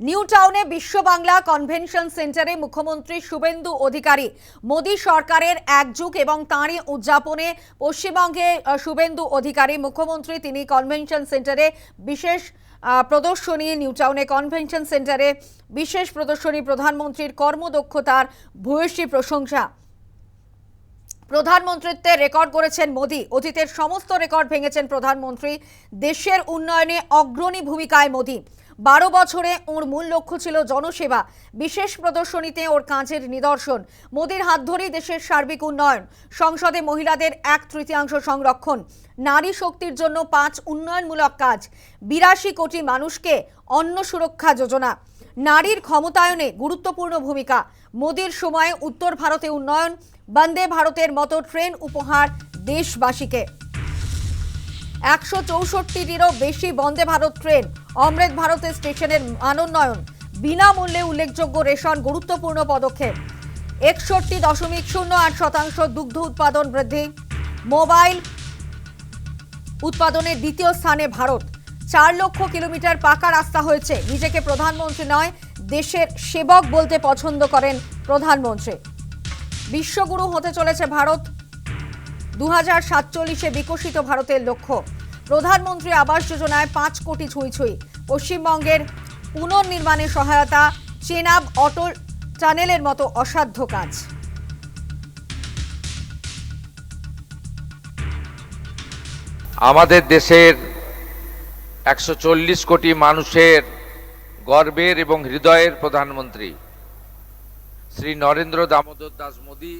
New টাউনে বিশ্ব Bangla convention সেন্টারে মুখ্যমন্ত্রী শুভেন্দু অধিকারী মোদী সরকারের একযুগ এবং তাঁরই উদযাপনে পশ্চিমবঙ্গে শুভেন্দু অধিকারী মুখ্যমন্ত্রী তিনি কনভেনশন সেন্টারে বিশেষ প্রদর্শনী নিউ টাউনে কনভেনশন সেন্টারে বিশেষ প্রদর্শনী প্রধানমন্ত্রীর কর্মদক্ষতার ভূয়সী প্রশংসা। প্রধানমন্ত্রীত্বের রেকর্ড করেছেন মোদী, অতীতের সমস্ত রেকর্ড ভেঙেছেন প্রধানমন্ত্রী। দেশের উন্নয়নে অগ্রণী ভূমিকায় মোদী। 12 বছরে ওর মূল লক্ষ্য ছিল জনসেবা। বিশেষ প্রদর্শনীতে ওর কাজের নিদর্শন। মোদীর হাত ধরেই দেশের সার্বিক উন্নয়ন। সংসদে মহিলাদের 1/3 সংরক্ষণ। নারী শক্তির জন্য 5 উন্নয়নমূলক কাজ। 82 কোটি মানুষকে অন্ন সুরক্ষা যোজনা। নারীর ক্ষমতায়নে গুরুত্বপূর্ণ ভূমিকা। মোদীর সময়ে উত্তর ভারতে উন্নয়ন। বন্দে ভারতের মতো ট্রেন উপহার দেশবাসীকে। 164টিরও বেশি বন্দে ভারত ট্রেন। অমৃত ভারতের স্টেশনের মানোন্নয়ন। বিনামূল্যে উল্লেখযোগ্য রেশন গুরুত্বপূর্ণ পদক্ষেপ। 61.08% দুগ্ধ উৎপাদন বৃদ্ধি। মোবাইল উৎপাদনের দ্বিতীয় স্থানে ভারত। 4 লক্ষ কিলোমিটার পাকা রাস্তা হয়েছে। নিজেকে প্রধানমন্ত্রী নয়, দেশের সেবক বলতে পছন্দ করেন প্রধানমন্ত্রী। বিশ্বগুরু হতে চলেছে ভারত। 2047-এ বিকশিত ভারতের লক্ষ্য। প্রধানমন্ত্রী আবাস যোজনায় 5 কোটি ছুঁই ছুঁই। পশ্চিমবঙ্গের পুনর্নির্মাণে সহায়তা। চেনাব অটল টানেলের মতো অসাধ্য কাজ। আমাদের দেশের 140 কোটি মানুষের গর্বের এবং হৃদয়ের প্রধানমন্ত্রী শ্রী নরেন্দ্র দামোদর দাস মোদী,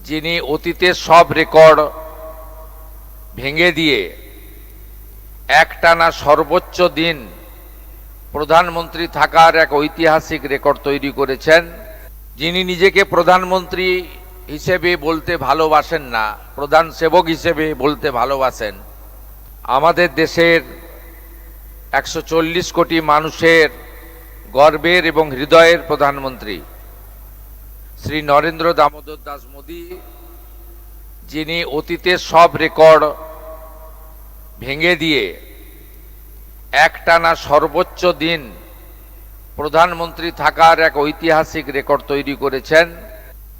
যিনি অতীতের সব রেকর্ড ভেঙে দিয়ে একটানা সর্বোচ্চ দিন প্রধানমন্ত্রী থাকার এক ঐতিহাসিক রেকর্ড তৈরি করেছেন, যিনি নিজেকে প্রধানমন্ত্রী হিসেবে বলতে ভালোবাসেন না, প্রধান সেবক হিসেবে বলতে ভালোবাসেন। আমাদের দেশের 140 কোটি মানুষের গর্বের এবং হৃদয়ের প্রধানমন্ত্রী শ্রী নরেন্দ্র দামোদর দাস মোদী, যিনি অতীতের সব রেকর্ড ভেঙে দিয়ে একটানা সর্বোচ্চ দিন প্রধানমন্ত্রী থাকার এক ঐতিহাসিক রেকর্ড তৈরি করেছেন,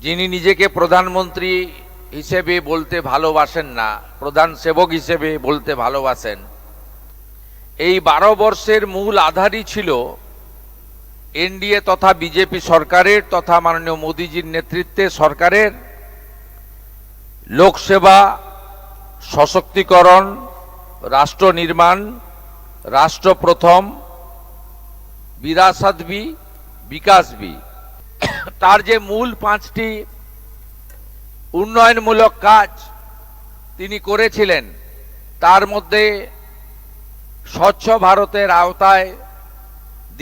যিনি নিজেকে প্রধানমন্ত্রী হিসেবে বলতে ভালোবাসেন না, প্রধান সেবক হিসেবে বলতে ভালোবাসেন। এই 12 বর্ষের মূল আধারই ছিল এনডিএ তথা বিজেপি সরকারের তথা মাননীয় মোদীজির নেতৃত্বে সরকারের লোকসেবা, সশক্তিকরণ, রাষ্ট্র নির্মাণ, রাষ্ট্র প্রথম, বিরাসত ভি, বিকাশ ভি। তার যে মূল 5টি উন্নয়নমূলক কাজ তিনি করেছিলেন, তার মধ্যে স্বচ্ছ ভারতের আওতায়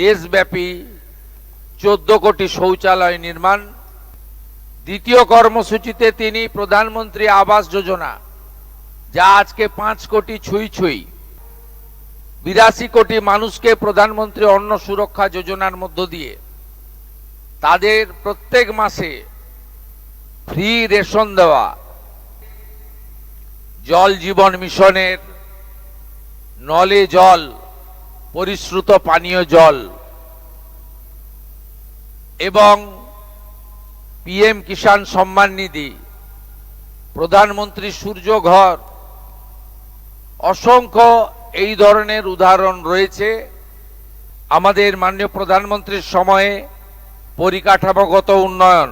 দেশব্যাপী 14 কোটি শৌচালয় নির্মাণ। দ্বিতীয় কর্মসূচিতে তিনি প্রধানমন্ত্রী আবাস যোজনা, যা আজকে 5 কোটি ছুঁই ছুঁই, 82 কোটি মানুষকে প্রধানমন্ত্রী অন্ন সুরক্ষা যোজনার মধ্য দিয়ে তাদের প্রত্যেক মাসে ফ্রি রেশন দেওয়া, জল জীবন মিশনের নলে জল, পরিশ্রুত পানীয় জল এবং পিএম কিষাণ সম্মান নিধি, প্রধানমন্ত্রী সূর্য ঘর, অসংখ্য এই ধরনের উদাহরণ রয়েছে। আমাদের মাননীয় প্রধানমন্ত্রীর সময়ে পরিকাঠামোগত উন্নয়ন,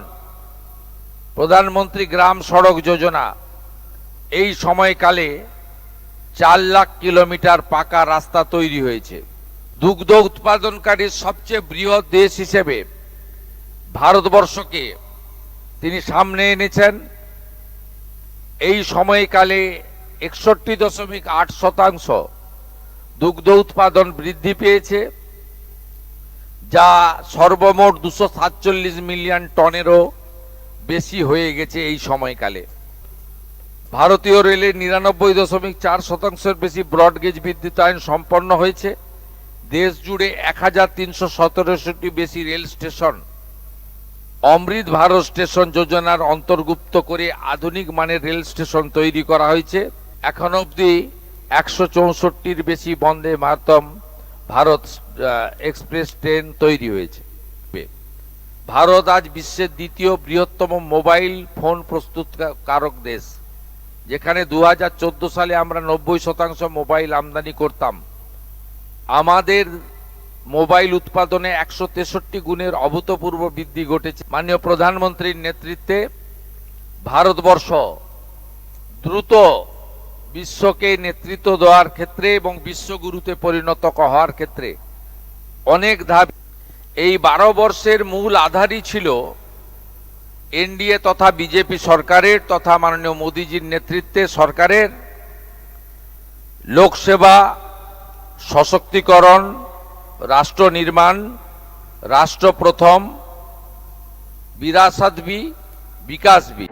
প্রধানমন্ত্রী গ্রাম সড়ক যোজনা, এই সময়কালে 4 লাখ কিলোমিটার পাকা রাস্তা তৈরি হয়েছে। দুগ্ধ উৎপাদনকারী সবচেয়ে বৃহৎ দেশ হিসেবে ভারতবর্ষকে তিনি সামনে এনেছেন। এই সময়কালে 61.8% দুগ্ধ উৎপাদন বৃদ্ধি পেয়েছে, যা সর্বমোট 247 মিলিয়ন টনেরও বেশি হয়ে গেছে এই সময়কালে। ভারতীয় রেলের 99.4%-এর বেশি ব্রডগেজ বিদ্যুতায়ন সম্পন্ন হয়েছে। দেশ জুড়ে 1317টি বেশি রেল স্টেশন অমৃত ভারত স্টেশন যোজনার অন্তর্ভুক্ত করে আধুনিক মানের রেল স্টেশন তৈরি করা হয়েছে। এখন অবধি 164টির বেশি বন্দে ভারতম ভারত এক্সপ্রেস ট্রেন তৈরি হয়েছে। ভারত আজ বিশ্বের দ্বিতীয় বৃহত্তম মোবাইল ফোন প্রস্তুতকারক দেশ, যেখানে 2014 সালে আমরা 90% মোবাইল আমদানি করতাম। আমাদের মোবাইল উৎপাদনে 163 গুণের অভূতপূর্ব বৃদ্ধি ঘটেছে। মাননীয় প্রধানমন্ত্রীর নেতৃত্বে ভারতবর্ষ দ্রুত বিশ্বকে নেতৃত্ব দেওয়ার ক্ষেত্রে এবং বিশ্বগুরুতে পরিণত হওয়ার ক্ষেত্রে অনেক ধাপ। এই 12 বর্ষের মূল আধারই ছিল এনডিএ তথা বিজেপি সরকারের তথা মাননীয় মোদীজির নেতৃত্বে সরকারের লোকসেবা, সশক্তিকরণ, রাষ্ট্র নির্মাণ, রাষ্ট্র প্রথম, বিরাসত ভি, বিকাশ ভি।